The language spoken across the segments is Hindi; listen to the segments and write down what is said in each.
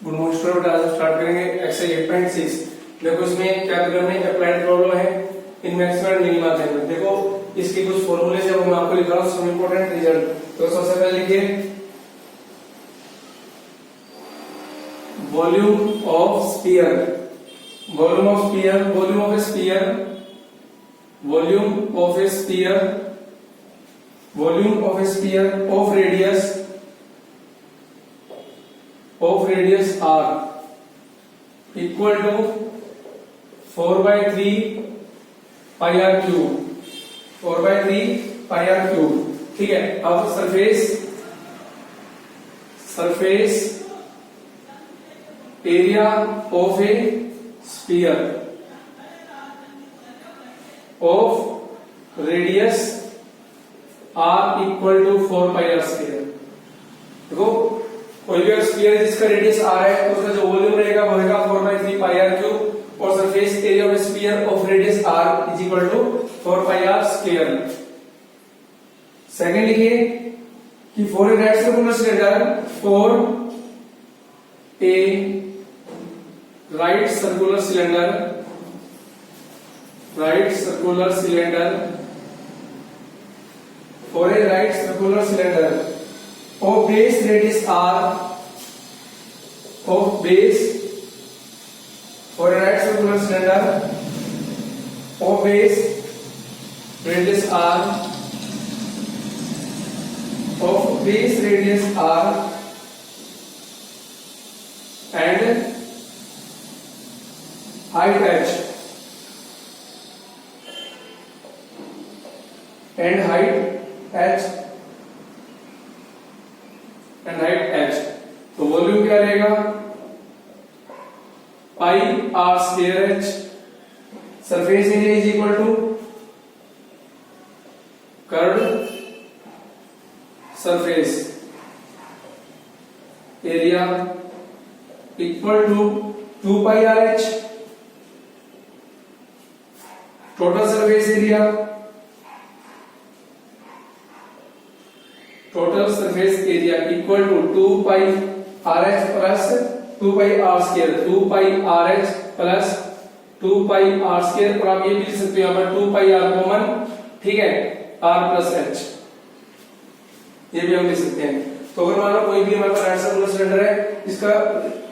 गुड मॉर्निंग स्टूडेंट, आज हम स्टार्ट करेंगे एक्सरसाइज 8.6। देखो इसमें क्या प्रॉब्लम है, अप्लाइड प्रॉब्लम है इन मैक्सिमम एंड मिनिमा के अंदर। देखो इसके कुछ फॉर्मूले है, वो मैं आपको लिख रहा हूँ, सम इंपॉर्टेंट रिजल्ट। तो सबसे पहले लिखिए volume of sphere, volume of sphere, volume of a sphere, volume of a sphere, volume of a sphere of radius r equal to 4/3 pi r cube, 4/3 pi r cube। ठीक है। अब surface area of a sphere of radius r equal to 4 pi r square. देखो कोई भी स्फीयर जिसका रेडियस r है तो उसका जो वॉल्यूम रहेगा वो रहेगा 4/3 pi r क्यूब, और surface area of sphere of radius r is equal to 4 pi r square. Second लिखिए कि for a right circular cylinder, for a right circular cylinder, right circular cylinder, for a right circular cylinder of base radius r, of base, for a right circular cylinder of base radius r, of base radius r and height h, and height h and height h। तो वॉल्यूम क्या रहेगा, pi r square h। Surface area is equal to curved surface area equal to 2 pi r h। Total surface area, total surface area equal to 2 pi R H plus 2 pi are square, 2 pi R H plus 2 pi are square, और आप ये भी लिख सकते हो यहाँ पर 2 पाई आर कॉमन, ठीक है, आर प्लस एच, ये भी हम लिख सकते हैं। तो अगर मान लो कोई भी हमारे पास राइट सर्कुलर सिलेंडर है, इसका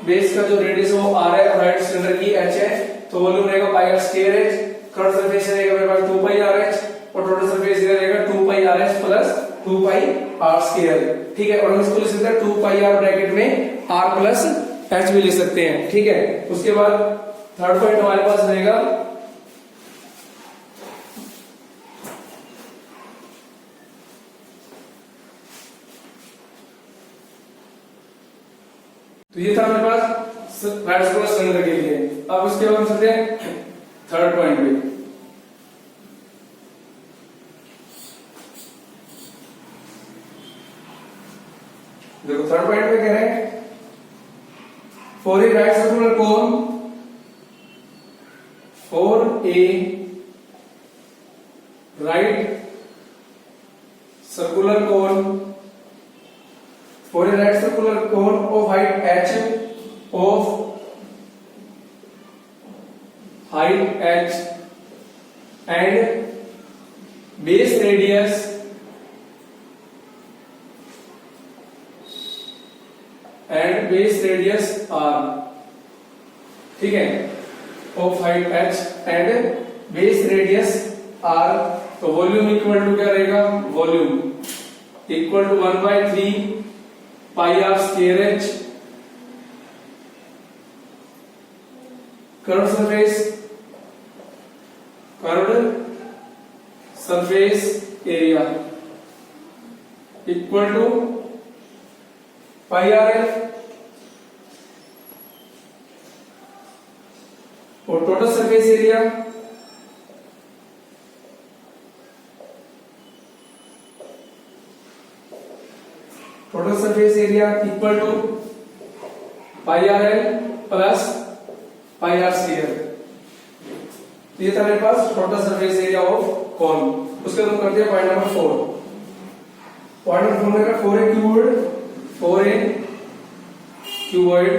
बेस का जो रेडियस है वो आर है, राइट सिलेंडर की एच है, तो वॉल्यूम रहेगा pi are square h, curve surface रहेगा मेरे पास 2 पाई आर एच, और टोटल सरफेस एरिया रहेगा 2 pi R H plus 2 pi are square. ठीक है। और हम इसको लिख सकते हैं 2 पाई आर ब्रैकेट में आर प्लस एच भी लिख सकते हैं। ठीक है। उसके बाद थर्ड पॉइंट हमारे पास रहेगा तो ये था हमारे पास राइट सर्कुलर सिलेंडर के लिए। अब उसके बाद हम चलते हैं थर्ड पॉइंट पे। देखो थर्ड पॉइंट में कह रहे हैं for a right circular cone, for a right circular cone, for a right circular cone of height h, of height h and base radius and base radius r, ठीक है, of height h and base radius r। तो वॉल्यूम इक्वल टू क्या रहेगा, volume equal to 1/3 pi r square h, curved surface area equal to pi r l, और total surface area equal to pi r l plus pi are square. तो ये था मेरे पास total surface area of cone. उसके बाद हम करते हैं पॉइंट नंबर 4। पॉइंट नंबर 4 में 4 cuboid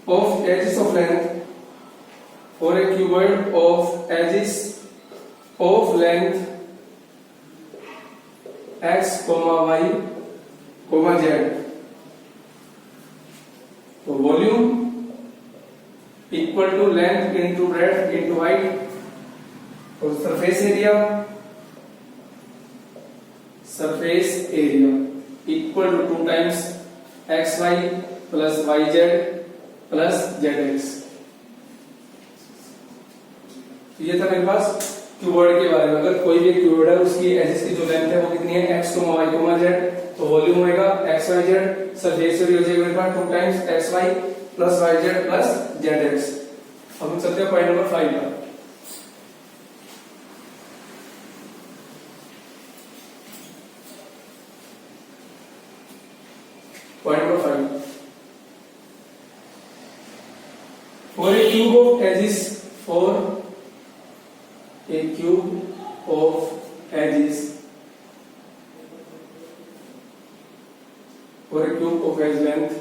of edges of length for a cuboid of edges of length x, y, z. तो volume equal to length into breadth into height, और surface area equal to 2 times x Y plus Y Z plus Z x. ये था मेरे पास क्यूबॉइड के बारे में। अगर कोई भी क्यूबॉइड है उसकी एजेस की जो लेंथ है वो कितनी है, एक्स, वाई, जेड, तो वॉल्यूम होएगा X Y Z, surface area हो जाएगा मेरे पास 2 times x Y plus Y Z plus Z X. अब हम चलते हैं पॉइंट नंबर 5 पर। Point number 5, for a cube of edges, for a cube of edges, for a cube of edge length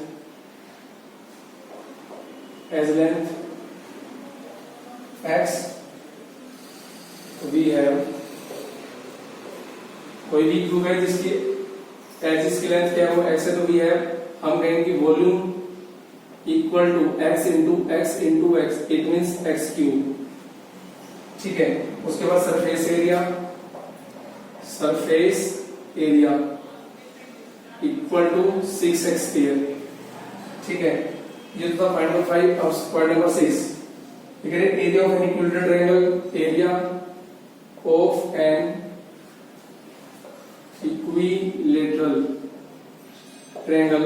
x, we have, कोई भी क्यूब है जिसकी एजिस की लेंथ क्या है वो x है, तो we have, हम कहेंगे volume equal to x into x into x, it means x cube. ठीक है, उसके बाद surface area equal to 6x square. ठीक है, ये तो था पॉइंट नंबर 5। अब point number 6, area of an equilateral triangle, area of an equilateral triangle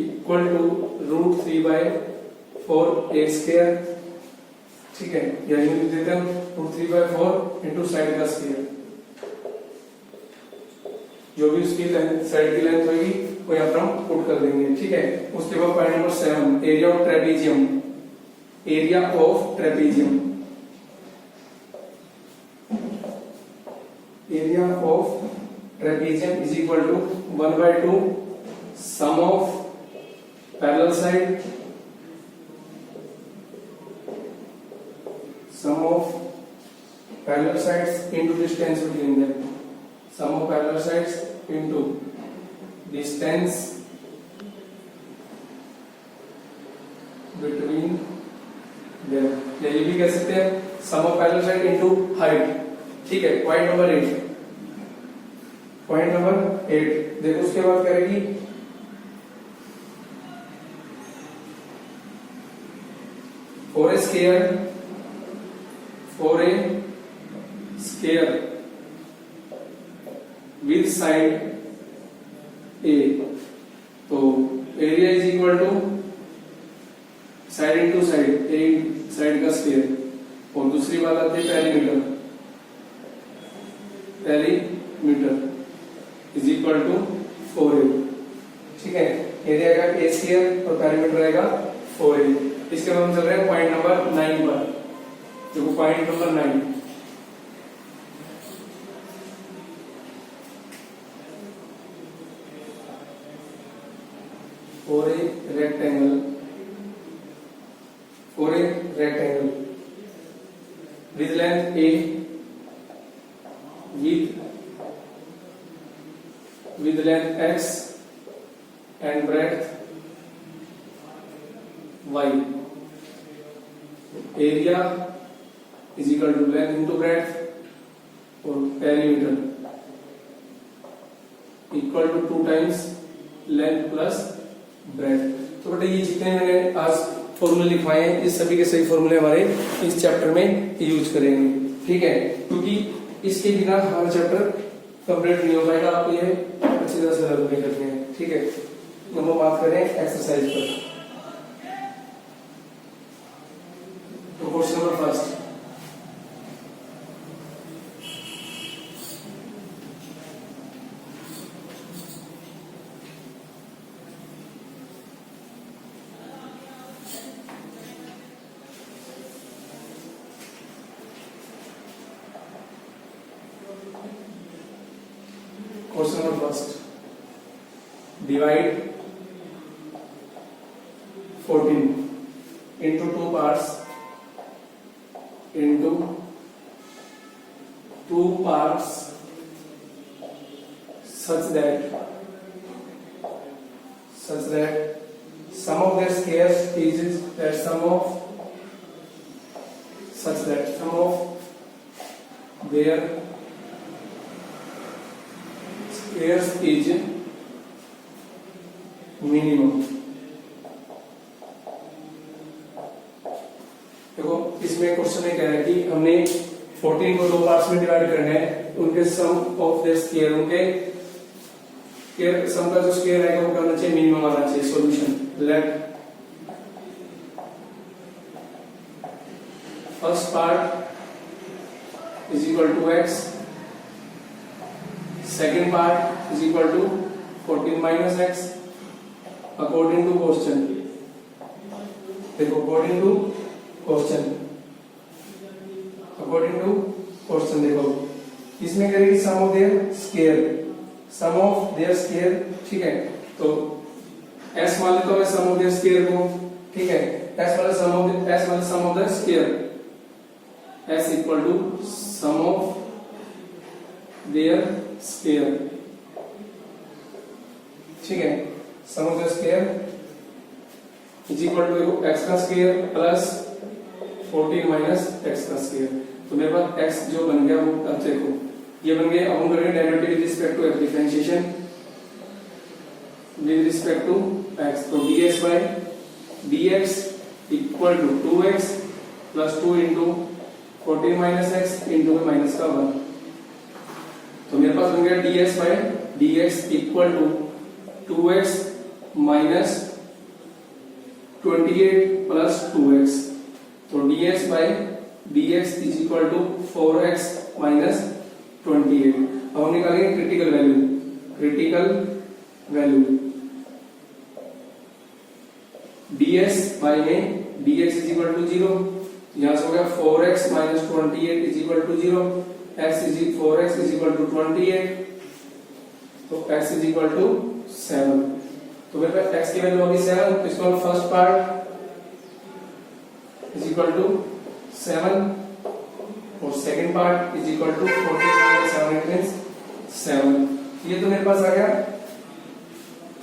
equal to √3/4 a square. ठीक है, या यूं लिख देते हैं √3/4 इंटू साइड का स्क्वायर। जो भी उसकी साइड की लेंथ होगी वो यहाँ पर हम पुट कर देंगे। ठीक है, उसके बाद point number 7, area of trapezium, area of trapezium, area of trapezium is equal to 1/2 sum of parallel side, sum of parallel sides into distance between them, sum of parallel sides into distance between them, या ये भी कह सकते हैं sum of parallel side into height। ठीक है, पॉइंट नंबर 8, देखो उसके बाद करेगी for a square with side A, तो area is equal to side into side, A side का स्क्वायर, और दूसरी बात आती है perimeter is equal to 4a। ठीक है, एरिया का a स्क्वायर और पेरीमीटर रहेगा 4a। इसके बाद हम चल रहे हैं पॉइंट नंबर 9 पर। देखो point number 9, for a rectangle with length A with length x and breadth y, area is equal to length into breadth और perimeter equal to 2 times length plus breadth। तो बेटा ये जितने मैंने आज फॉर्मूले लिखवाए हैं इस सभी के सही फॉर्मूले हमारे इस चैप्टर में यूज करेंगे। ठीक है, क्योंकि इसके बिना हमारा चैप्टर कंप्लीट नहीं हो पाएगा, आपको ये अच्छी तरह से लर्न करने हैं। ठीक है, तो हम बात करें एक्सरसाइज पर। तो question number first, divide 14 into two parts such that sum of their squares is that sum of their squares is minimum। देखो इसमें क्वेश्चन में कह रहा है कि हमने 14 को दो पार्ट्स में डिवाइड करना है, उनके सम ऑफ देयर स्क्वायर, उनके सम का जो स्क्वायर आएगा वो करना चाहिए मिनिमम आना चाहिए। Solution let first part is equal to x, second part is equal to 14 minus x according to question. देखो अकॉर्डिंग टू क्वेश्चन देखो इसमें करेगी सम ऑफ देयर स्क्वायर, ठीक है। तो s मान लेता हूं मैं सम ऑफ देयर स्क्वायर को, ठीक है। s वाला sum of the square, s equal to sum of their square, ठीक है। Sum of their square is equal to x का स्क्वायर प्लस 14 माइनस x का स्क्वायर। तो मेरे पास x जो बन गया वो अब देखो ये बन गया। अब हम करेंगे derivative with respect to x, differentiation with respect to x। तो ds by dx equal to 2x plus 2 into 14 minus x into minus का 1। तो मेरे पास बन गया ds by dx equal to 2x minus 28 plus 2x। तो ds by dx is equal to 4x minus 28। अब हम निकालेंगे क्रिटिकल वैल्यू ds बाय में dx इज इक्वल टू 0, यहां से हो गया 4x minus 28 is equal to 0,4x is equal to 28, तो x इज इक्वल टू 7। तो मेरे पास x की वैल्यू होगी 7, तो इसका first part is equal to 7 और second part is equal to 14 minus 7, it means 7। ये तो मेरे पास आ गया,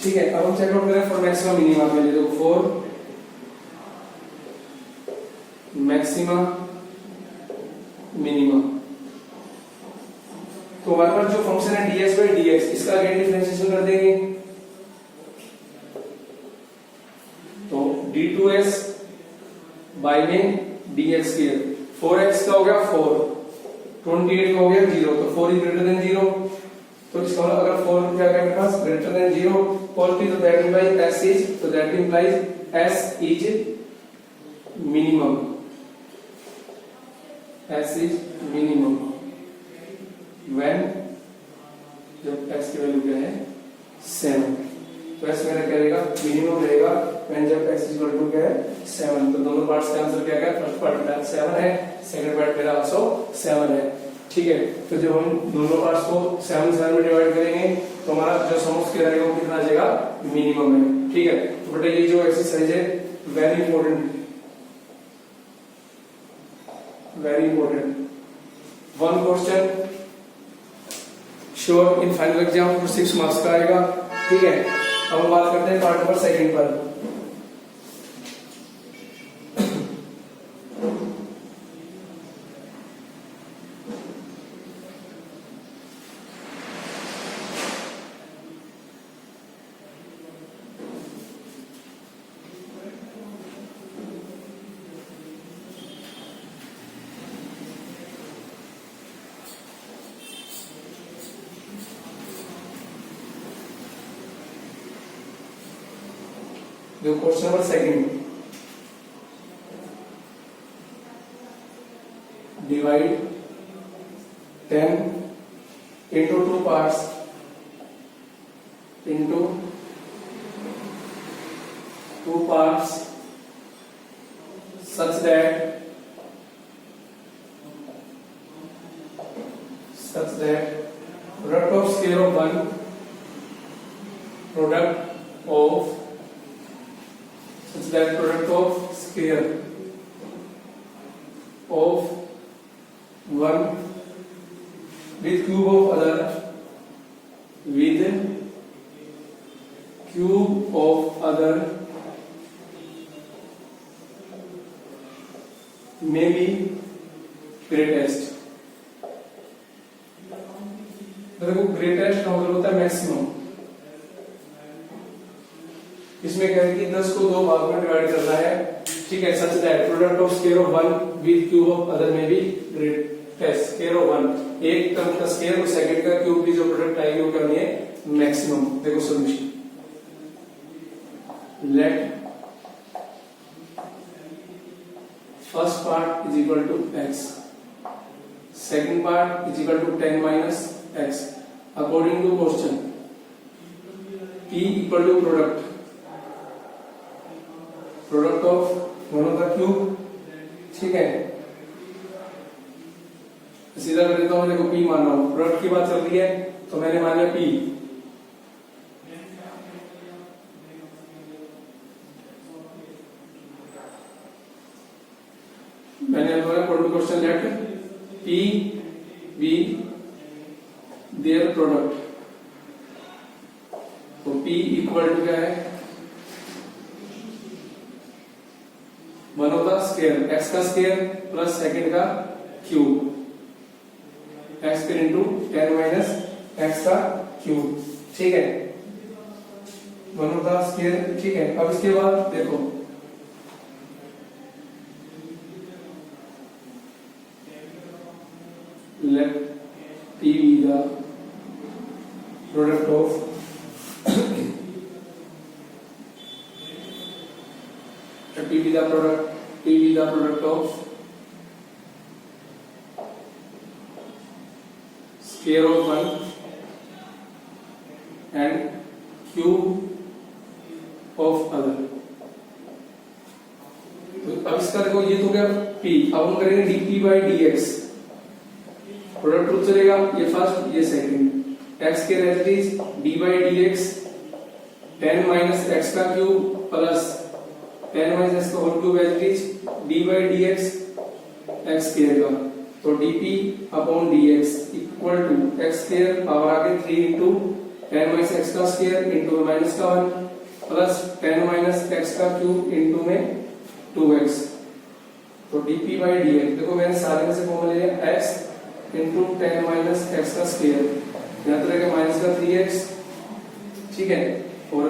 ठीक है। अब हम चेक आउट करें फॉर मैक्सिमम मिनिमा के लिए। तो फॉर मैक्सिमा मिनिमा, तो हमारे पास जो फंक्शन है ds बाय dx, इसका अगेन डिफरेंशिएशन कर देंगे। तो d2s बाय में dx स्क्वायर, 4x का हो गया 4, 28 का हो गया 0, तो 4 इज ग्रेटर देन 0। तो इसका मतलब अगर 4 क्या है मेरे पास ग्रेटर देन 0 पॉजिटिव, तो दैट इंप्लाइज s इज, तो that implies s is minimum, s is minimum when, जब s की वैल्यू क्या है 7। तो s मेरा क्या रहेगा मिनिमम रहेगा व्हेन जब x इक्वल टू क्या है 7। तो दोनों पार्ट्स का आंसर क्या है, फर्स्ट पार्ट मेरा 7 है, सेकंड पार्ट मेरा आंसर 7 है, ठीक है। तो जब हम दोनों पार्ट्स को 7 में डिवाइड करेंगे तो हमारा जो सम ऑफ स्क्वायर आएगा वो कितना आ जाएगा मिनिमम है, ठीक है। तो बेटा ये जो एक्सरसाइज है very important, one question sure in final exam for 6 marks का आएगा, ठीक है। अब हम बात करते हैं पार्ट नंबर सेकंड पर। Question number second, divide 10 into 2 parts such that product of square of 1 product of such that product of square of one with cube of other with cube of other may be greatest। देखो ग्रेटेस्ट का मतलब होता है मैक्सिमम। इसमें क्या है कि 10 को दो भाग में डिवाइड करना है, ठीक है। Such that product of square of 1 with cube of other में भी ग्रेटेस्ट। स्क्वायर ऑफ 1 एक टर्म का स्क्वायर और सेकंड का क्यूब की जो प्रोडक्ट आएगी वो करनी है मैक्सिमम। देखो solution, let first part is equal to x, second part is equal to 10 minus x according to question. p equal to product of one of the cube, ठीक है। सीधा कर देता हूं, देखो p मान रहा हूं, प्रोडक्ट की बात चल रही है तो मैंने मान लिया p। मैंने question let p be their product, तो p इक्वल टू क्या है, one of the square x का स्क्वायर प्लस सेकंड का cube, x square into 10 minus x का क्यूब, ठीक है। वन ऑफ द स्क्वायर, ठीक है। अब इसके बाद देखो let p be the product of p be the product of square of 1 and cube of other। तो अब इसका देखो ये तो क्या p, अब हम करेंगे dp by dx। Product rule चलेगा, ये फर्स्ट ये सेकंड, x के रेजिडीज d by dx 10 minus x का क्यूब प्लस 10 माइनस x का होल क्यूब रेजिडीज d by dx x square का, तो dp upon dx equal to x square power आगे 3 इंटू 10 माइनस x का स्क्वायर इंटू माइनस का 1 प्लस 10 माइनस x का क्यूब इंटू में 2x, तो dp by dx। देखो मैंने सारे में से फॉर्मूला लिया x इंटू 10 माइनस एक्स का स्क्वायर, यहाँ तो रहेगा माइनस का 3x, ठीक है, और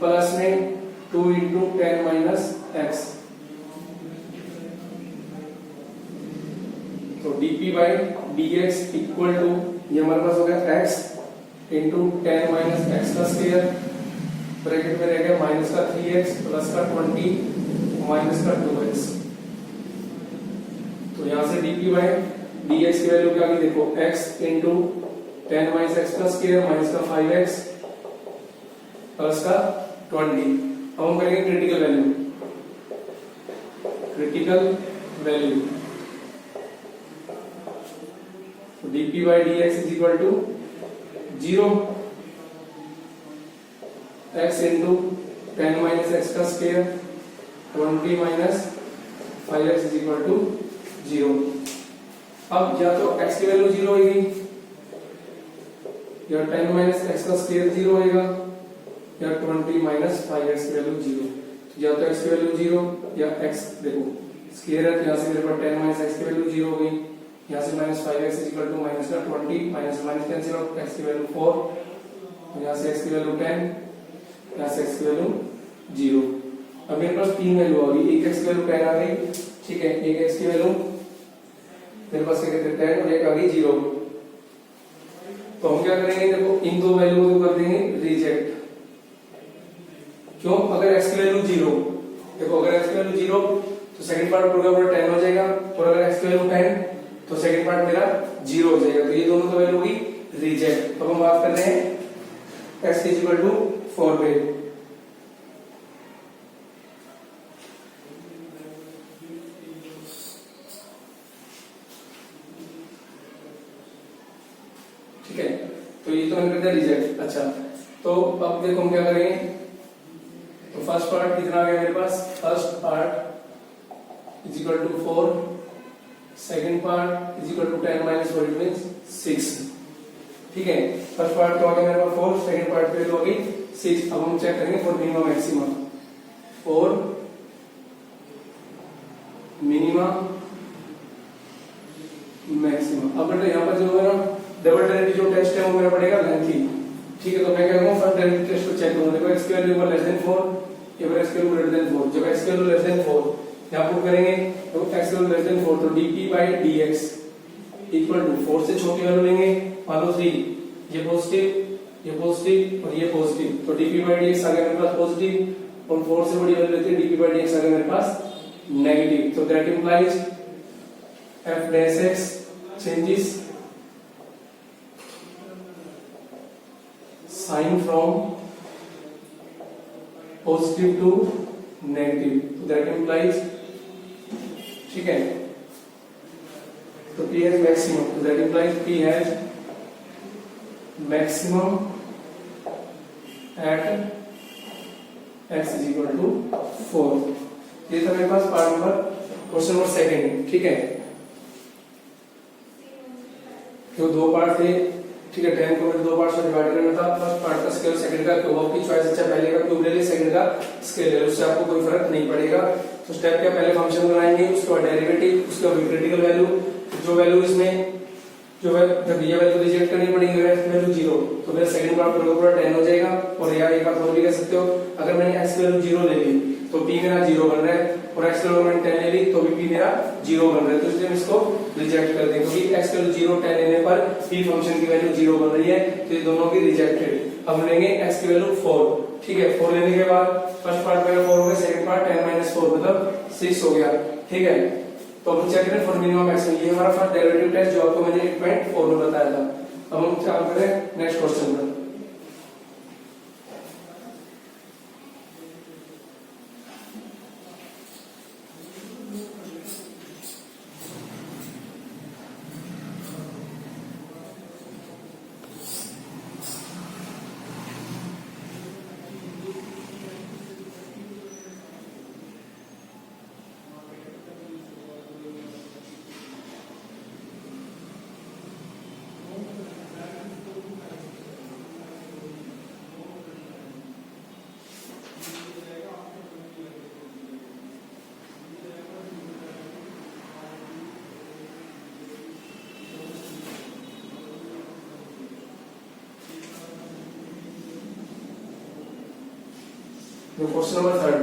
प्लस में 2 इंटू 10 माइनस एक्स, तो dp by dx equal to ये हमारे पास हो गया x इंटू 10 माइनस एक्स का स्क्वायर, ब्रैकेट में रहेगा माइनस का 3x प्लस का 20 माइनस का 2x। तो यहाँ से dp बाई dx की वैल्यू क्या आ गई, देखो x into 10 minus x plus square minus का 5x प्लस का 20। अब हम करेंगे critical value, dp by dx is equal to 0, x into 10 minus x का square 20 minus 5x is equal to 0। अब या तो x की वैल्यू 0 होगी या 10 माइनस एक्स का स्क्वायर 0 होगा या 20 माइनस 5x की वैल्यू 0। या तो x की वैल्यू 0 या x, देखो स्क्वायर है तो यहाँ से मेरे पास 10 माइनस एक्स की वैल्यू 0 हो गई, यहाँ से minus 5x is equal to minus का 20 minus minus cancel out, x की वैल्यू 4, यहाँ से x की वैल्यू 10, यहाँ से x की वैल्यू 0। अब मेरे पास तीन वैल्यू आ गई, एक x की वैल्यू 10 आ गई, ठीक है, एक x की वैल्यू मेरे पास क्या कहते हैं 10 और एक आ गई 0। तो हम क्या करेंगे, देखो इन दो वैल्यू को कर देंगे रिजेक्ट। क्यों? अगर x की वैल्यू 0, देखो अगर x की वैल्यू 0 तो सेकंड पार्ट पूरा 10 हो जाएगा, और अगर x की वैल्यू 10 तो सेकंड पार्ट मेरा 0 हो जाएगा। तो ये दोनों तो वैल्यू होगी रिजेक्ट। अब हम बात कर रहे हैं x इज इक्वल टू 4 पे। ठीक है, तो ये तो मैंने कर दिया रिजेक्ट। अच्छा, तो अब देखो हम क्या करेंगे, तो तो फर्स्ट पार्ट कितना आ गया मेरे पास, first part is equal to 4, second part is equal to 10 minus 4 it means 6। ठीक है, फर्स्ट पार्ट तो आ गया मेरे पास 4, सेकंड पार्ट पे हो गई 6। अब हम चेक करेंगे for minimum maximum, for minimum maximum. अब बेटा यहाँ पर जो है ना डबल डेरिवेटिव जो टेस्ट है वो मेरा पड़ेगा लेंथी। ठीक है, तो मैं कह रहा हूँ फर्स्ट डेरिवेटिव टेस्ट को चेक करूँ। देखो x की वैल्यू इक्वल लेस देन 4, ये पर x की वैल्यू ग्रेटर देन 4। जब x की वैल्यू लेस देन 4 यहाँ प्रूव करेंगे तो x की वैल्यू लेस देन 4 तो dp by dx equal to 4 से छोटी वैल्यू लेंगे, मान लो 3, ये पॉजिटिव और ये पॉजिटिव, तो dp बाय dx आ गया मेरे पास पॉजिटिव, और 4 से बड़ी वैल्यू लेते हैं dp बाय dx आ गया मेरे पास नेगेटिव। तो that implies f dash x changes sign from positive to negative, so that implies, ठीक है, तो p has maximum, so that implies p has maximum at x is equal to 4। ये था मेरे पास part number, question number second. ठीक है, जो दो पार्ट थे, ठीक है, 10 को मुझे दो पार्ट्स में डिवाइड करना था। फर्स्ट पार्ट का स्केल, सेकंड का क्यूब, आपकी चॉइस, अच्छा पहले का क्यूब ले लीजिए, सेकंड का स्केल ले लो, उससे आपको कोई फर्क नहीं पड़ेगा। तो स्टेप क्या, पहले फंक्शन बनाएंगे, उसके बाद डेरिवेटिव, उसके बाद क्रिटिकल वैल्यू, जो वैल्यू इसमें जो है जब ये वैल्यू रिजेक्ट करनी पड़ेगी, वैल्यू 0, तो मेरा सेकंड पार्ट पूरा 10 हो जाएगा। और या एक बात और भी कह सकते हो, अगर मैंने x की वैल्यू 0 ले ली तो p मेरा 0 बन रहा है, और x की वैल्यू मैंने 10 ले ली तो भी p मेरा 0 बन रहा है, तो इसलिए हम इसको रिजेक्ट कर देंगे, क्योंकि x की वैल्यू 0 10 लेने पर p फंक्शन की वैल्यू 0 बन रही है, तो ये दोनों भी रिजेक्टेड। अब लेंगे x की वैल्यू 4। ठीक है, 4 लेने के बाद फर्स्ट पार्ट मेरा 4 हो गया, सेकंड पार्ट 10 माइनस 4 मतलब 6 हो गया। ठीक है, तो हम चेक करें फॉर मिनिमम मैक्सिमम, ये हमारा फर्स्ट डेरिवेटिव टेस्ट जो आपको मैंने 8.4 में बताया था। अब हम क्या करें नेक्स्ट क्वेश्चन पर। Question number 3,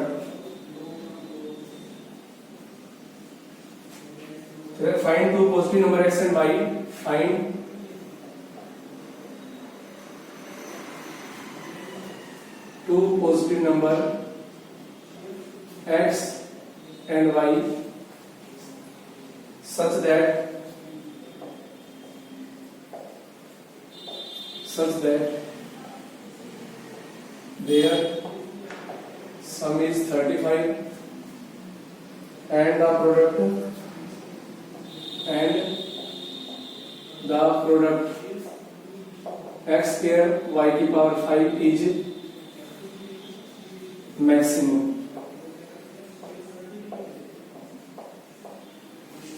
find two positive number x and y, find two positive number x and y such that their sum is 35 and the product x square y की पावर 5 is maximum।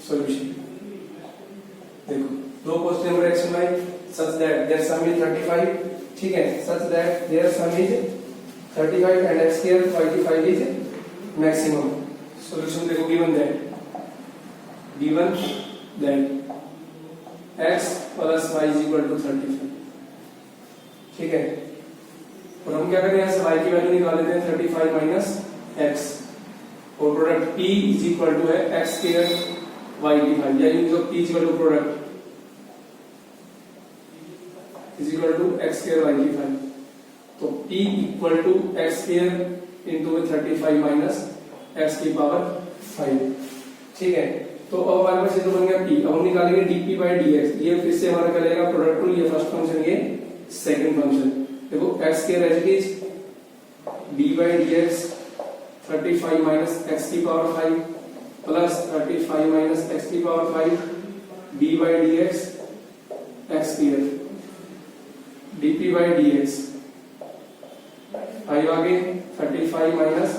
सॉल्यूशन देखो, दो positive number x and y such that their sum is 35, ठीक है, such that their sum is 35 and x square y की 5 is maximum। सॉल्यूशन देखो, given that x plus y is equal to 35, ठीक है, और हम क्या करें, यहाँ से y की वैल्यू निकाल लेते हैं 35 माइनस x, और product p is equal to है x स्क्वायर y की 5, या use of p is equal to product is equal to x square y की 5, तो p इक्वल टू x स्क्वायर इनटू 35 माइनस x की पावर 5, ठीक है। तो अब हमारे पास ये तो बन गया p, अब हम निकालेंगे dp बाय dx, ये फिर से हमारा क्या लगेगा, प्रोडक्ट टू, ये फर्स्ट फंक्शन, ये सेकंड फंक्शन। देखो x square as it is d by dx 35 minus x की पावर 5 प्लस 35 माइनस x की power 5 d by dx x square dp by dx 5 आगे 35 माइनस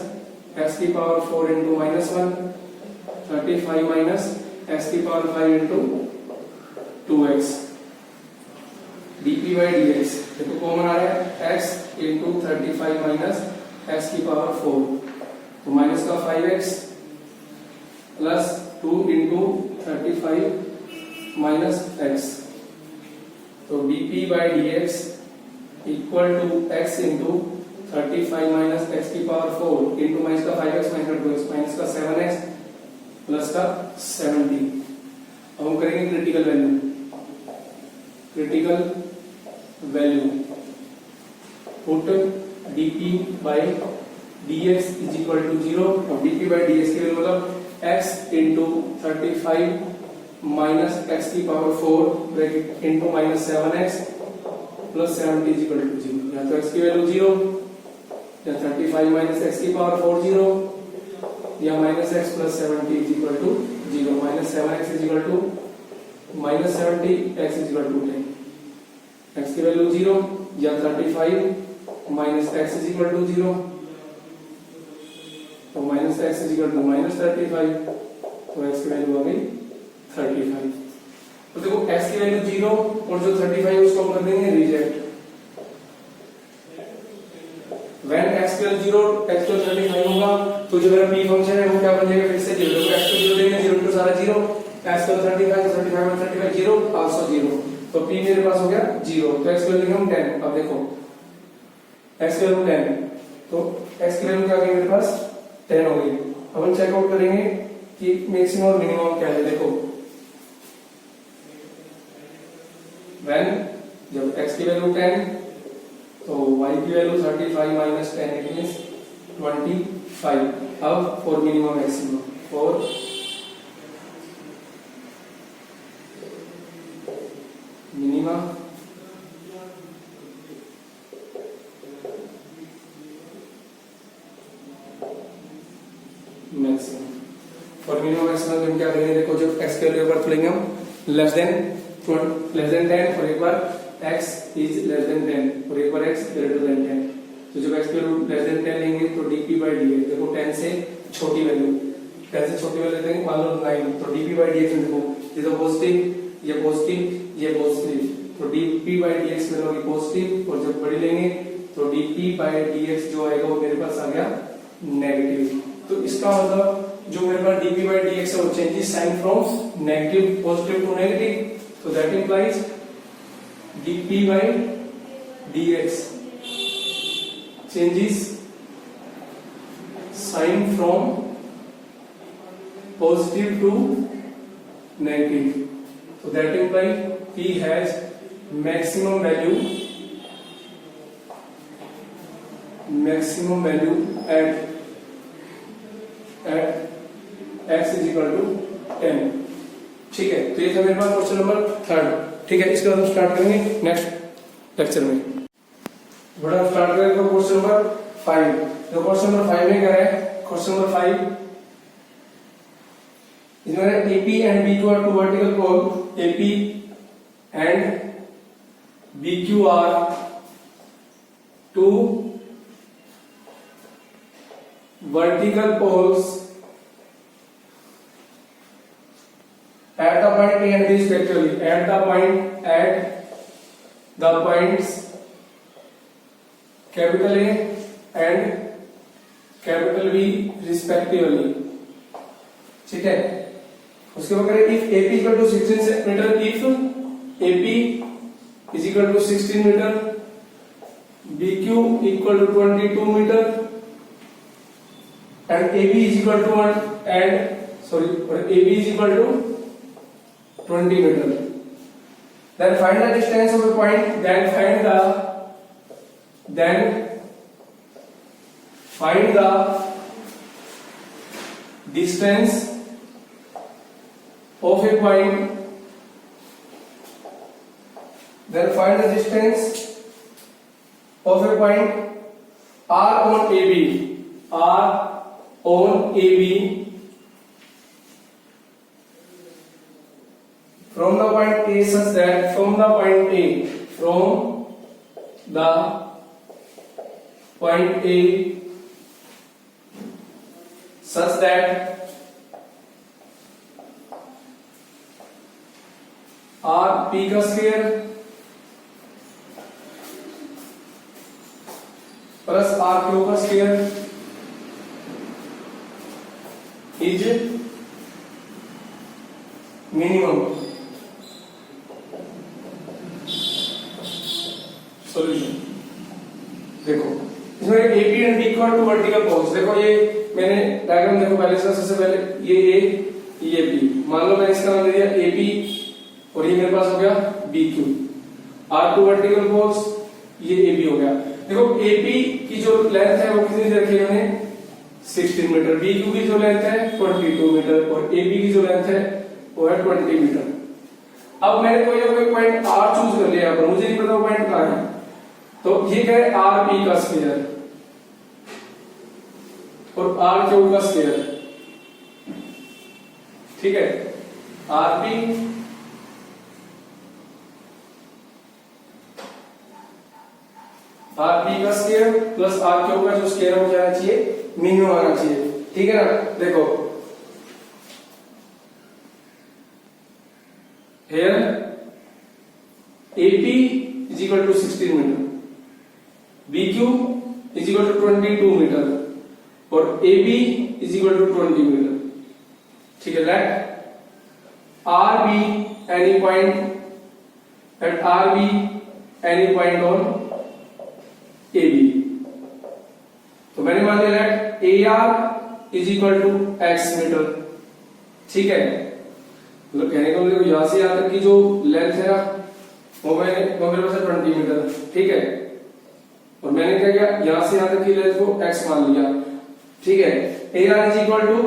x की power 4 into minus 1, 35 minus x की power 5 into 2x dp by dx। देखो कॉमन आ रहा है x इंटू 35 माइनस x की पावर 4, तो माइनस का 5x plus 2 into 35 minus x, तो dp by dx equal to x into 35 minus x की पावर 4 इंटू माइनस का 5x माइनस का 2x माइनस का 7x प्लस का 70। अब हम करेंगे critical value put dp by dx is equal to 0। और dp बाई dx की वैल्यू मतलब x इंटू 35 माइनस x की power 4 bracket into minus 7x plus 70 is equal to 0। या तो x की वैल्यू 0 या 35 माइनस x की पावर 4 0 या minus x plus 70 is equal to 0। Minus 7x is equal to minus 70, x is equal to 10। x की वैल्यू 0 या 35 minus x is equal to 0, तो minus x is equal to minus 35, तो x की वैल्यू आ गई 35। तो देखो x की वैल्यू 0 और जो 35 है उसको हम कर देंगे reject. When x equal 0 x equal 35 होगा तो जो मेरा p फंक्शन है वो क्या बन जाएगा फिर से 0। देखो x को 0 देंगे 0 टू सारा 0, x equal 35 तो 35 में 35 0 also 0, तो p मेरे पास हो गया 0। तो x equal हम 10। अब देखो x equal 10, तो x की वैल्यू क्या आ गई मेरे पास 10 हो गई। अब हम चेक आउट करेंगे कि मैक्सिमम और मिनिमम क्या है। देखो when जब x की वैल्यू 10 तो y की वैल्यू 35 माइनस 10 इट मींस 25। अब for minimum maximum, for minima maximum, for minimum maximum हम क्या करेंगे। देखो जब x के वैल्यू पर खोलेंगे हम लेस देन 10 और एक बार x इज लेस देन 10 और एक बार x ग्रेटर देन 10। तो जब x की वैल्यू लेस देन 10 लेंगे तो dp बाई dx, देखो 10 से छोटी वैल्यू, 10 से छोटी वैल्यू लेंगे मान लो 9, तो dp बाई dx में देखो ये तो पॉजिटिव ये पॉजिटिव ये पॉजिटिव, तो dp बाई dx में होगी पॉजिटिव, और जब बड़ी लेंगे तो dp बाई dx जो आएगा वो मेरे पास आ गया नेगेटिव। तो इसका मतलब जो मेरे पास dp बाई dx है वो changes sign from negative positive to negative, so that implies dp by dx changes sign from positive to negative, so that implies p has maximum value at x is equal to 10। ठीक है, तो ये था मेरे पास क्वेश्चन नंबर 3। ठीक है, इसके बाद हम स्टार्ट करेंगे नेक्स्ट लेक्चर में। बड़ा स्टार्ट करेंगे तो क्वेश्चन नंबर 5। जो क्वेश्चन नंबर 5 में क्या है, क्वेश्चन नंबर 5 इसमें AP and BQ are two vertical poles, AP and BQ are two vertical poles at the point A and B respectively, at the points capital A and capital B respectively। ठीक है, उसके बाद करें if AP equal to 16 centimeter, if AP is equal to 16 meter, BQ equal to 22 meter and AB is equal to AB is equal to 20 meter, then find the distance of a point, then find the distance of a point, then find the distance of a point R on AB from the point A such that from the point A such that R P का स्क्वायर प्लस R Q का स्क्वायर इज मिनिमम सॉल्यूशन। देखो इसमें AP and B equal to vertical poles. देखो ये मैंने डायग्राम देखो पहले से सबसे पहले ये ए ये बी, मान लो मैंने इसका नाम दे दिया एपी और ये मेरे पास हो गया B Q. R two vertical poles, ये एबी हो गया। देखो एपी की जो लेंथ है वो कितनी दे रखी है मैंने 16 मीटर, बी क्यू की जो लेंथ है 22 मीटर और एबी की जो लेंथ है वो है 20 मीटर। अब मैंने कोई ना कोई पॉइंट आर चूज कर लिया, पर मुझे नहीं पता वो पॉइंट कहां है, तो ये क्या है आर पी का स्क्वायर और आर क्यू का स्क्वायर, ठीक है। आर पी का स्क्वायर प्लस आर क्यू का जो स्क्वायर है वो क्या आना चाहिए मिनिमम आना चाहिए, ठीक है ना। देखो here AP is equal to 16 metre, BQ is equal to 22 metre और AB is equal to 20 metre, ठीक है। let RB any point at RB any point on AB, तो मैंने मान लिया let AR is equal to X metre, ठीक है। मतलब कहने का मतलब यहां से यहां तक की जो लेंथ है ना वो मेरे पास है 20 मीटर, ठीक है। और मैंने क्या किया यहां से यहां तक की लेंथ को x मान लिया, ठीक है। AR is equal to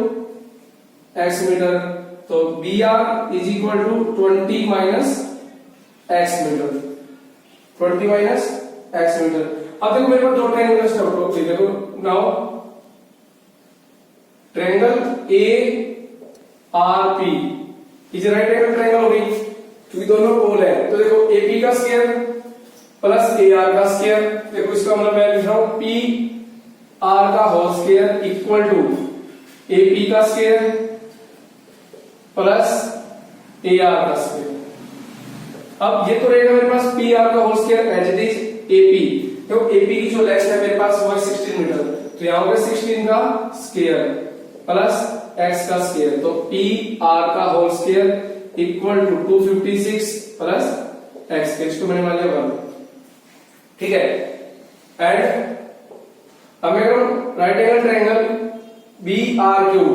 x metre, तो BR is equal to 20 minus x metre, 20 minus x metre. अब देखो मेरे पास दो ट्रायंगल स्टॉप हो गए। देखो now triangle ARP is right angle triangle हो गई क्योंकि दोनों पोल है। तो देखो एपी का स्क्वायर प्लस एआर का स्क्वायर, देखो इसका मतलब मैं लिख रहा हूं पी आर का whole square equal to AP का स्क्वायर प्लस एआर का स्क्वायर। अब ये तो रहेगा मेरे पास पी आर का whole square as it is AP, तो एपी की जो लेंथ है मेरे पास वो है 16 मीटर, तो यहां होगा 16 का स्क्वायर प्लस x का स्क्वायर, तो पी आर का whole square equal to 256 plus x, इसको मैंने मान लिया 1, ठीक है। एंड अब मैं करूं right angle triangle B R Q,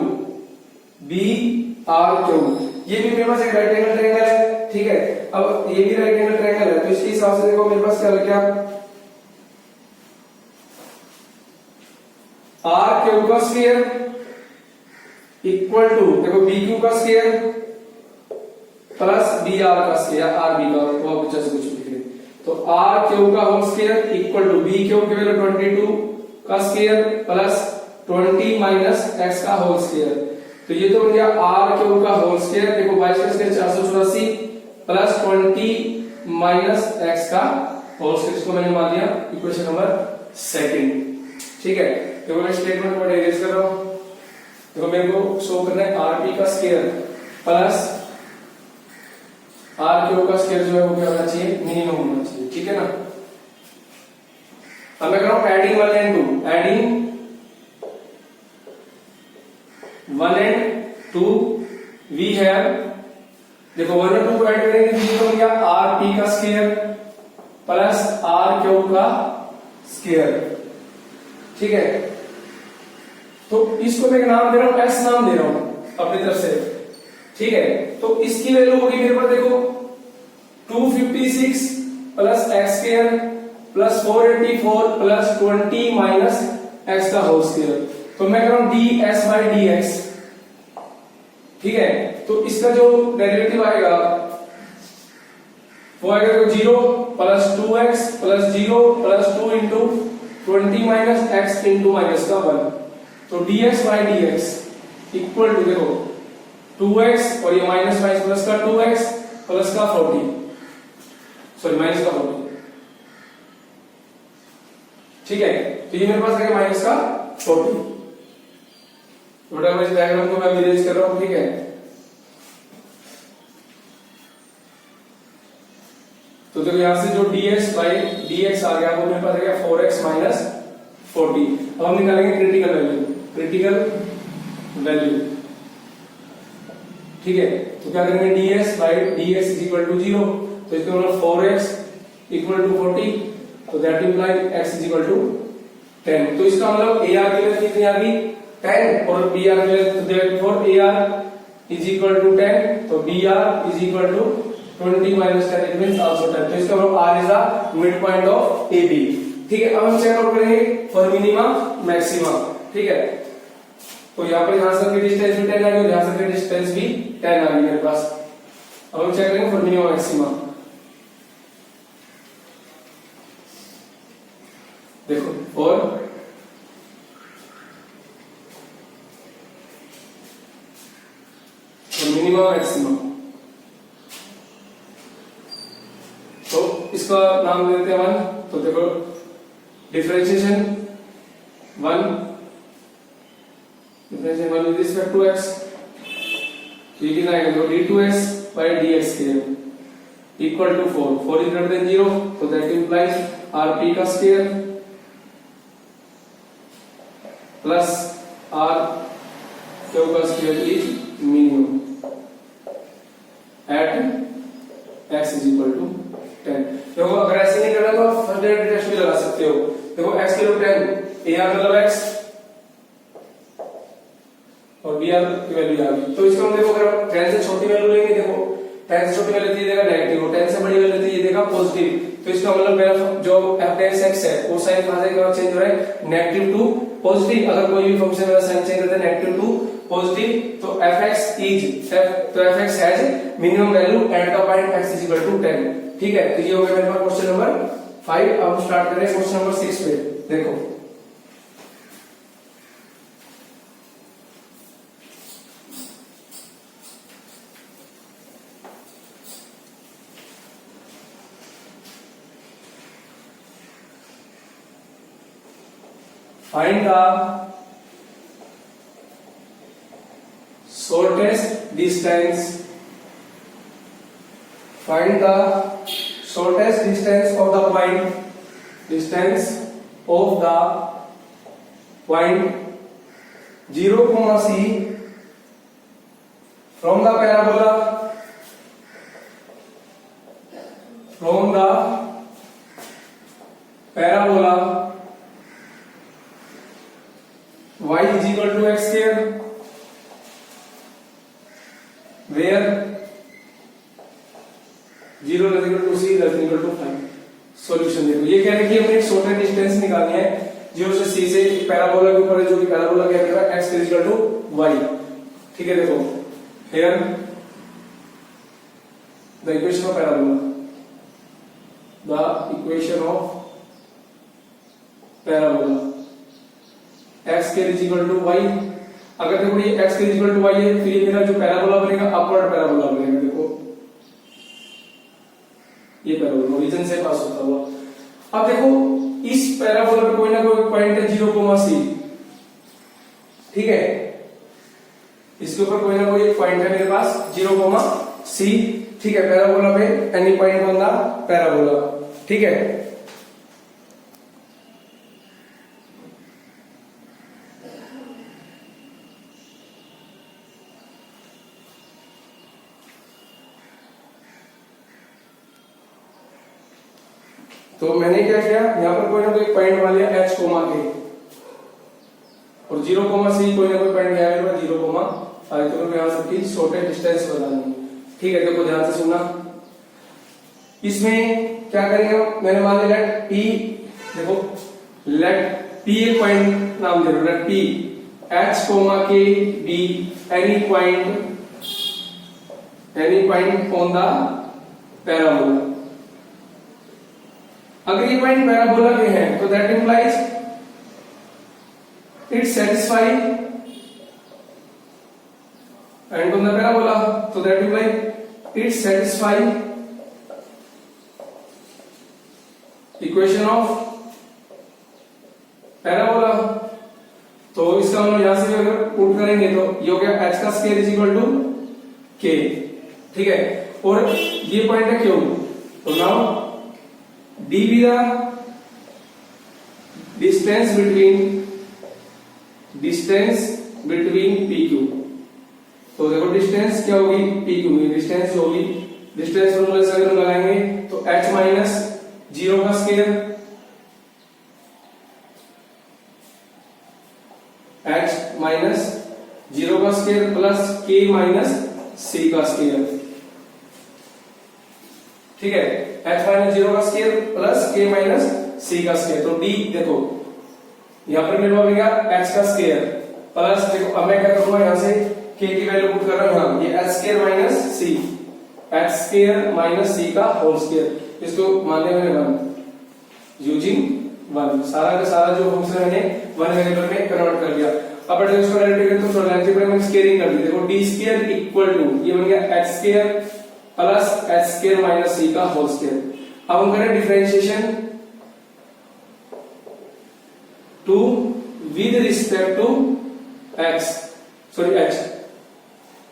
ये भी मेरे पास एक राइट एंगल ट्रायंगल है, ठीक है। अब ये भी राइट एंगल ट्रायंगल है, तो इसके हिसाब से देखो मेरे पास क्या लग गया आर क्यू का स्क्वायर इक्वल टू देखो बी क्यू का स्क्वायर प्लस बी आर का स्क्वायर, आर बी का वो कुछ ऐसे कुछ लिख रहे, तो आर क्यू का whole square equal to B Q की वैल्यू 22 का स्क्वायर प्लस 20 माइनस एक्स का होल स्क्वायर, तो ये तो बन गया आर क्यू का होल स्क्वायर, देखो 22 का स्क्वायर 484 प्लस 20 माइनस एक्स का होल स्क्वायर, इसको मैंने मान लिया इक्वेशन नंबर 2, ठीक है। देखो मैं स्टेटमेंट को इरेज कर रहा हूं। देखो मेरे को शो करना है आरपी का स्क्वायर प्लस आर क्यू का स्क्वायर जो है वो क्या होना चाहिए मिनिमम होना चाहिए, ठीक है ना। अब मैं कर रहा हूं adding 1 and 2, adding 1 and 2 we have, देखो 1 और 2 को ऐड करेंगे तो हो गया आरपी का स्क्वायर प्लस आर क्यू का स्क्वायर, ठीक है। तो इसको मैं नाम दे रहा हूं एक्स नाम दे रहा हूं अपनी तरफ से, ठीक है। तो इसकी वैल्यू होगी मेरे पास देखो 256 plus x square plus 484 plus 20 minus x का होल स्क्वायर, तो मैं कह रहा हूं D S by D x, ठीक है। तो इसका जो डेरिवेटिव आएगा वो आएगा 0 plus 2x plus 0 plus 2 into 20 minus x into minus का 1, तो dx by dx equal to देखो 2x और ये माइनस माइनस प्लस का 2x प्लस का 40, सॉरी माइनस का 40, ठीक है। तो तो ये मेरे पास है माइनस का 40। इस डायग्राम को मैं विलेज कर रहा हूं, ठीक है। तो देखो यहां से जो dx बाई dx आ गया वो मेरे पास आ गया 4x माइनस 40। अब हम निकालेंगे क्रिटिकल वैल्यू, ठीक है। तो क्या करेंगे ds by dx is equal to 0, तो इसका मतलब 4x इक्वल टू 40, तो that implies x is equal to 10। तो इसका मतलब ar की वैल्यू कितनी आ गई 10 और br की वैल्यू, तो therefore ar is equal to 10, तो br is equal to 20 minus 10, it means also 10। तो इसका मतलब r is the midpoint of AB, ठीक है। अब हम चेक आउट करेंगे फॉर मिनिमा मैक्सिमा, ठीक है। तो यहाँ पर यहां से डिस्टेंस भी 10 आ गई और यहां से डिस्टेंस भी 10 आ गई मेरे पास। अब हम चेक करेंगे फॉर मिनिमा मैक्सिमा। देखो फॉर मिनिमा मैक्सिमा, तो इसका नाम देते हैं 1। तो देखो differentiation 1 with respect to x, ये कितना आएगा, तो d2x by dx square equal to 4 is greater than 0, तो दैट इंप्लाइज rp का स्क्वायर प्लस r क्यू का square is minimum at x is equal to 10। देखो अगर ऐसे नहीं करना तो आप फर्स्ट डायरेक्ट टेस्ट भी लगा सकते हो। देखो x की वैल्यू 10, ar मतलब x और br की वैल्यू आ गई। तो इसको हम देखो अगर 10 से छोटी वैल्यू लेंगे, देखो 10 से छोटी वैल्यू तो ये देगा नेगेटिव, 10 से बड़ी वैल्यू तो ये देगा पॉजिटिव। तो इसका मतलब मेरा जो f(x) है वो साइन कहां से चेंज हो रहा है, नेगेटिव टू पॉजिटिव। अगर कोई भी फंक्शन मेरा साइन चेंज करता है नेगेटिव टू पॉजिटिव, तो fx has minimum value at the point x is equal to 10, ठीक है। तो ये हो गया मेरे पास क्वेश्चन नंबर 5। अब स्टार्ट करें क्वेश्चन नंबर 6 पे। देखो find the shortest distance, find the shortest distance of the point 0, c from the parabola y is equal to x square, where 0 is equal to c is equal to 5। Solution देखो, ये कह रहे हैं कि हमें शॉर्टेस्ट डिस्टेंस निकालनी है 0 से c से पैराबोला के ऊपर, जो कि पैराबोला क्या करेगा x is equal to y, ठीक है। देखो here the equation of parabola, x के इज इक्वल टू y। अगर देखो ये x के इज इक्वल टू y है, तो ये मेरा जो पैराबोला बनेगा अपवर्ड पैराबोला बनेगा। देखो ये पैराबोला ओरिजिन से पास होता हुआ। अब देखो इस पैराबोला पे कोई ना कोई पॉइंट है 0, c, ठीक है। इसके ऊपर कोई ना कोई पॉइंट है मेरे पास 0, c, ठीक है। पैराबोला पे any point on the parabola, ठीक है। तो मैंने क्या किया, यहाँ पर कोई ना कोई पॉइंट मान लिया h, के और 0, c कोई ना कोई पॉइंट गया मेरे पास 0, तो मैं यहाँ सबकी शॉर्टेस्ट डिस्टेंस बतानी, ठीक है। देखो ध्यान से सुनना, इसमें क्या करेंगे, मैंने मान लिया लेट p, देखो लेट p एक पॉइंट नाम दे रहा हूं, let p h, k, b any point on the parabola. अगर ये पॉइंट पैराबोला के हैं तो that implies it satisfy and on the parabola, तो that implies it satisfy equation of parabola. तो इसका हम यहां से अगर पुट करेंगे तो ये हो गया h का square is equal to k, ठीक है। और ये पॉइंट है q, तो now d be the distance between pq। तो देखो डिस्टेंस क्या होगी, pq में डिस्टेंस होगी, डिस्टेंस फॉर्मूला से अगर हम लगाएंगे तो h माइनस 0 का स्क्वायर, h माइनस 0 का square plus k minus c का स्क्वायर, ठीक है। h माइनस 0 का square plus k minus c का स्क्वायर। तो d देखो यहां पर मेरे पास गया h का स्क्वायर प्लस, देखो अब मैं क्या करूंगा यहां से k की वैल्यू पुट कर रहा हूं, ये h square minus c, h square minus c का होल स्क्वायर, इसको मान लिया मैंने 1 यूजिंग 1, सारा का सारा जो फंक्शन मैंने 1 वेरिएबल में कन्वर्ट कर लिया। अब अगर इसको डायरेक्ट करें तो लेंथ पर मैं स्क्वायरिंग कर दी, देखो d स्क्वायर इक्वल टू ये बन गया h square plus h square minus c का होल स्क्वायर। अब हम करें differentiation to with respect to h,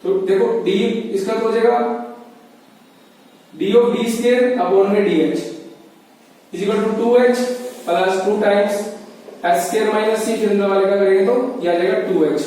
तो देखो d इसका तो हो जाएगा d of d square upon में dh is equal to 2h plus 2 times h square minus c, फिर इन वाले का करेंगे तो ये आ जाएगा 2h।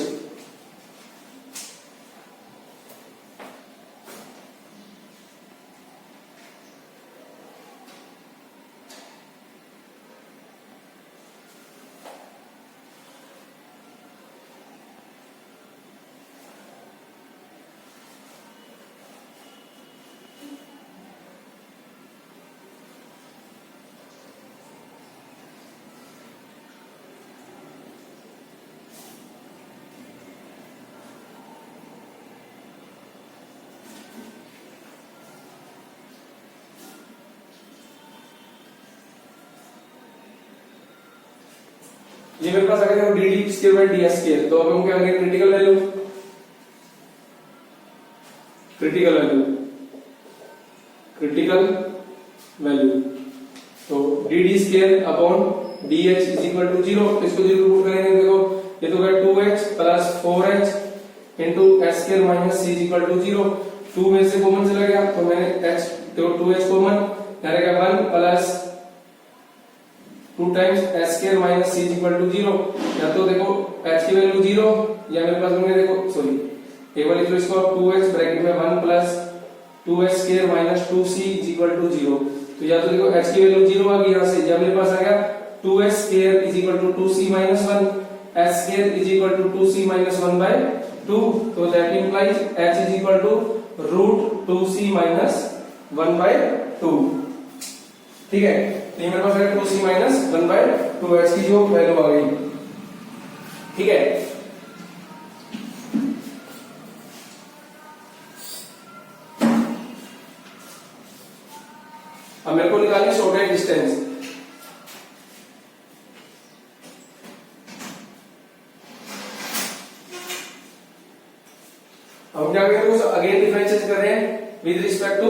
ये मेरे पास आ गया D D square by D square. तो अब हम क्या करेंगे, क्रिटिकल वैल्यू तो D D square upon D H is equal to 0, इसको 0 पुट करेंगे, देखो ये तो गया 2h plus 4h into h square minus c is equal to 0। 2 में से कॉमन चला गया तो मैंने h तो 2h कॉमन, यहाँ रहेगा 1 plus 2 times h square minus c is equal to 0। या तो देखो h की वैल्यू 0 या मेरे पास होंगे, देखो सॉरी a वाली तो इसको 2h ब्रैकेट में 1 plus 2h square minus 2c is equal to 0। तो या तो देखो h की वैल्यू 0 आ गई यहां से, या मेरे पास आ गया 2h square is equal to 2c minus 1, h square is equal to 2c minus 1 by 2। तो that implies h is equal to root 2c minus 1 by 2, ठीक है। तो ये मेरे पास है 2c माइनस 1 बाय 2h की जो वैल्यू आ गई, ठीक है। अब मेरे को निकालनी शॉर्टेज डिस्टेंस। हम क्या करेंगे, उसको अगेन डिफरेंशिएट कर रहे हैं विद रिस्पेक्ट टू,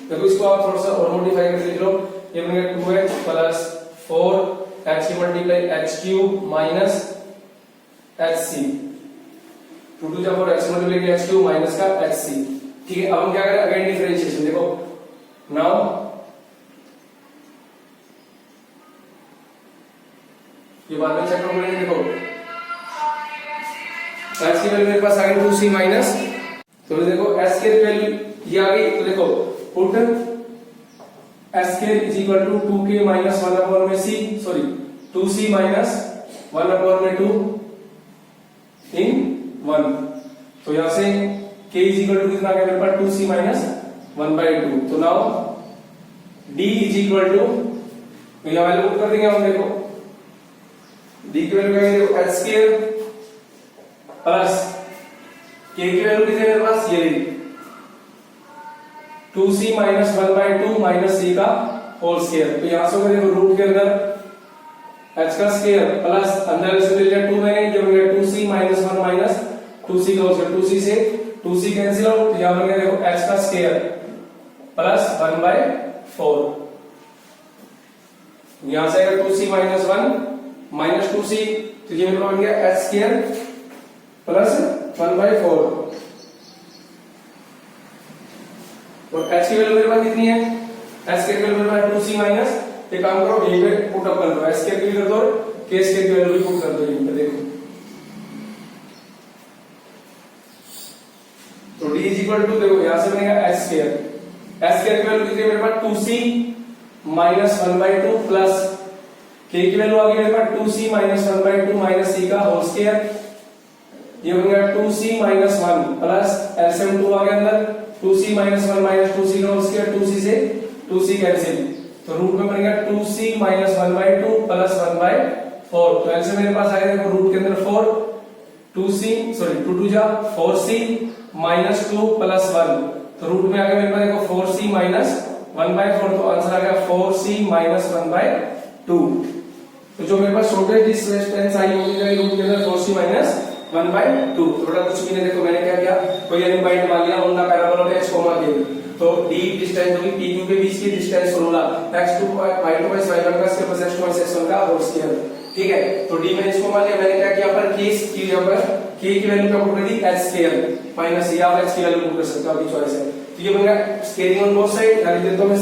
देखो इसको आप थोड़ा सा और मॉडिफाई करके लिख लो, ये बनेगा 2h प्लस 4h की multiply h cube minus hc, 2 to 4 h multiply h cube minus का hc, ठीक है। अब हम क्या करें, अगेन डिफरेंशिएशन, देखो नाउ ये बाद में चेक करेंगे, देखो h की वैल्यू मेरे पास आ गई 2c माइनस, तो देखो s की वैल्यू ये आ गई, तो देखो put s square is equal to 2k minus 1 upon में c, sorry 2c minus 1 upon में 2 इन 1। तो यहां से k इज इक्वल टू कितना आ गया मेरे पास 2c माइनस 1 बाय 2। तो now d is equal to, तो यहां वैल्यू पुट कर देंगे हम, देखो d की वैल्यू क्या है, देखो h स्क्वायर प्लस k की वैल्यू कितनी है मेरे पास, ये 2c minus 1 by 2 minus c का होल स्क्वायर। तो यहां से देखो रूट के अंदर h का स्क्वायर प्लस अंदर से ले लिया 2 मैंने, ये बन गया 2c माइनस 1 माइनस 2c का होल स्क्वायर, 2c से 2c कैंसिल आउट, तो यहां बन गया देखो h का स्क्वायर प्लस 1 बाय 4, यहां से आएगा 2c माइनस 1 माइनस 2c, तो ये मेरे पास बन गया h स्क्वायर प्लस 1/4 और h की वैल्यू मेरे पास कितनी है, h की वैल्यू मेरे पास 2c माइनस, एक काम करो यहीं पे पुट अप कर दो, h स्क्वायर की भी कर दो और k स्क्वायर की वैल्यू भी पुट कर दो यहीं पे। देखो तो d इज इक्वल टू, देखो यहां से बनेगा h स्क्वायर, h स्क्वायर की वैल्यू कितनी है मेरे पास 2c माइनस 1/2 प्लस k की वैल्यू आ गई मेरे पास 2c माइनस 1/2 माइनस c का होल स्क्वायर, ये बन गया 2c माइनस 1 प्लस एलसीएम 2 आ गया अंदर, 2c माइनस 1 माइनस 2c का होल स्क्वायर, 2c से 2c कैंसिल, तो रूट में बनेगा 2c माइनस 1/2 प्लस 1/4, तो एलसीएम मेरे पास आएगा देखो रूट के अंदर 4, 2c सॉरी 2 2 जा 4c माइनस 2 प्लस 1, तो रूट में आ गया मेरे पास देखो 4c माइनस 1/4, तो आंसर आ गया 4c माइनस 1/2, तो जो मेरे पास शॉर्टेज डिस्टेंस आई होगी रूट के अंदर 4c माइनस 1/2, तो बड़ा कुछ भी नहीं, देखो मैंने क्या किया, कोई एलिमेंट पॉइंट मान लिया उनका पैराबोला है h कॉमा k, तो d डिस्टेंस होगी pq के बीच की distance formula x2 y2 y1 का स्क्वायर प्लस x2 x1 का होल स्क्वायर, ठीक है। तो d मैंने इसको मान लिया, मैंने क्या किया पर k की यहां पर k की वैल्यू क्या पुट कर दी h स्क्वायर माइनस या आप h की वैल्यू पुट कर सकते हो, आपकी चॉइस है। तो ये बनेगा स्केयरिंग ऑन बोथ साइड, यानी देता हूं मैं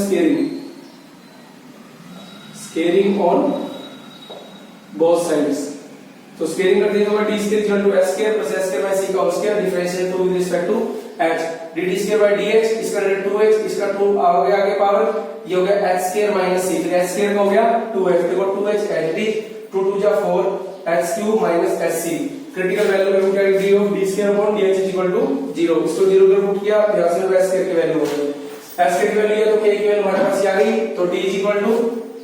स्केयरिंग ऑन बोथ साइड्स, तो स्केयरिंग कर देंगे d square equal to h square plus h square by c का whole square differentiate to with respect to h, dd square by dx, इसका 2h, इसका 2 आ गया आगे पावर, ये हो गया h स्क्वायर माइनस c, फिर h स्क्वायर का हो गया 2h, देखो 2h h d 2 2 जा 4 h cube minus hc, critical value में क्या d of d square upon dh is equal to 0, इसको 0 कर पुट किया, यहां से h स्क्वायर की वैल्यू हो गई, h स्क्वायर की वैल्यू है तो k की वैल्यू हमारे पास आ गई, तो d is equal to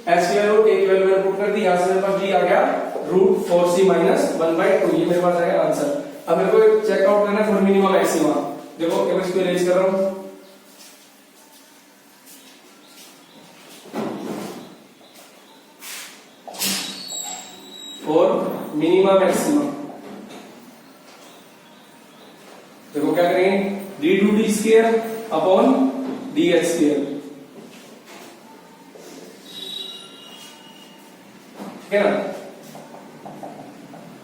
h की वैल्यू k की वैल्यू मैंने पुट कर दी, यहां से मेरे पास d आ गया रूट 4c माइनस 1/2, ये मेरे पास आ गया आंसर। अब मेरे को चेक आउट करना है फॉर मिनिमम मैक्सिमा, देखो एक इसको इरेज कर रहा हूं, फॉर मिनिमम मैक्सिमा, देखो क्या करेंगे d2d square upon dh square, ठीक है ना,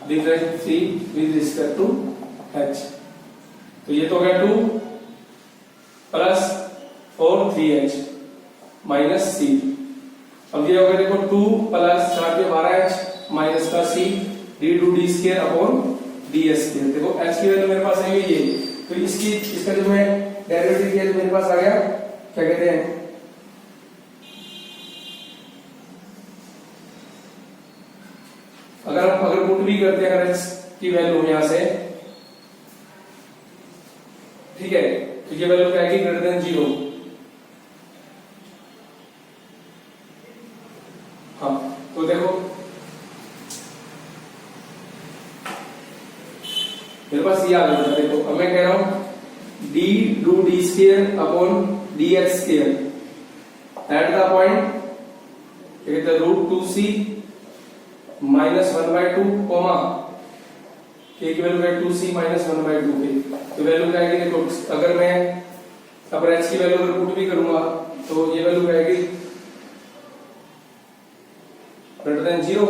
difference c with respect to h, तो ये तो हो गया 2 प्लस 4 3h माइनस c, अब ये हो गया देखो 2 प्लस 4 के 12h माइनस का c d2d square upon ds square, देखो h की वैल्यू मेरे पास आई हुई है, तो इसका जो मैं डेरिवेटिव किया तो मेरे पास आ गया क्या कहते हैं, अगर पुट भी करते हैं अगर h की वैल्यू यहां से, ठीक है, तो ये वैल्यू क्या आएगी ग्रेटर देन 0, हाँ तो देखो मेरे पास ये आ गया, देखो अब मैं कह रहा हूं d two d square upon dh square at the point क्या कहते हैं root 2c minus 1/2 comma k की वैल्यू है 2c माइनस 1/2 पे, तो वैल्यू क्या आएगी देखो, अगर मैं अगर h की वैल्यू अगर पुट भी करूंगा तो ये वैल्यू क्या आएगी ग्रेटर देन 0,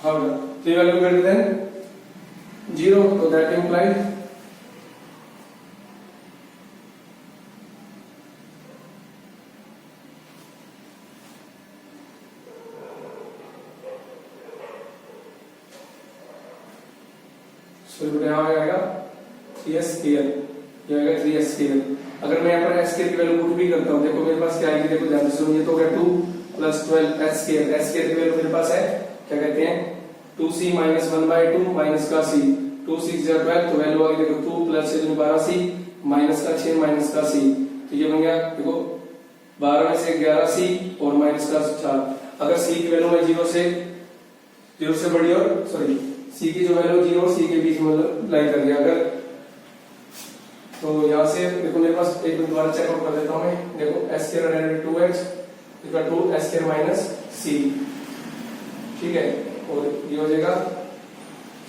हाँ तो ये वैल्यू ग्रेटर देन 0, तो दैट इम्प्लाइज सो यहाँ आएगा 3s स्क्वायर, ये आएगा 3s स्क्वायर, अगर मैं यहाँ पर s स्क्वायर की वैल्यू पुट भी करता हूँ, देखो मेरे पास क्या आएगी, देखो ध्यान से सुनिए, तो हो गया 2 plus 12 s square, s square की वैल्यू मेरे पास है क्या कहते हैं 2c माइनस 1/2 माइनस का c, 2 6 12, तो वैल्यू आ गई देखो 2 प्लस 6 12c माइनस का 6 माइनस का c, तो ये बन गया देखो 12 में से 11c और माइनस का 4, अगर c की वैल्यू है 0 से बड़ी और सॉरी c की जो वैल्यू 0 और c के बीच में लाई कर दिया, अगर तो यहां से देखो मेरे पास एक मिनट दोबारा चेक आउट कर देता हूं मैं, देखो s square direct 2h equal to s square minus c, ठीक है, और ये हो जाएगा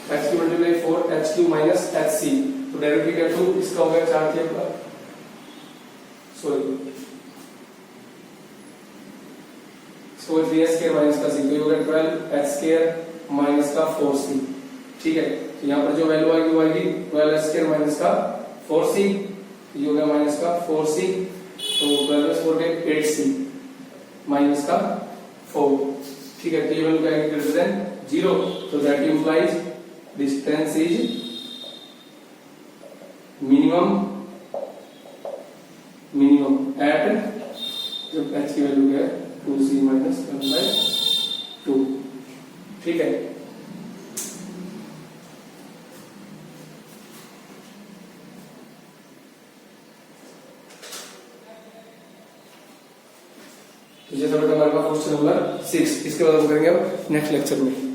h cube multiply 4 h cube minus h c, तो डायरेक्टली क्या टू इसका हो गया 4 के ऊपर, sorry so 3h square minus का c, तो ये हो गया 12h स्क्वायर माइनस का 4c। ठीक है, तो यहाँ पर जो वैल्यू आएगी वो आएगी 12h स्क्वायर माइनस का 4c, ये हो गया माइनस का 4c, तो 12 4 के 8c माइनस का 4। ठीक है, तो ये वैल्यू क्या है ग्रेटर देन 0, तो that implies distance is minimum at, जब h की वैल्यू क्या है 2c माइनस 1/2। ठीक है, तो जैसा बेटा हमारे पास क्वेश्चन नंबर 6, इसके बाद हम करेंगे अब नेक्स्ट लेक्चर में।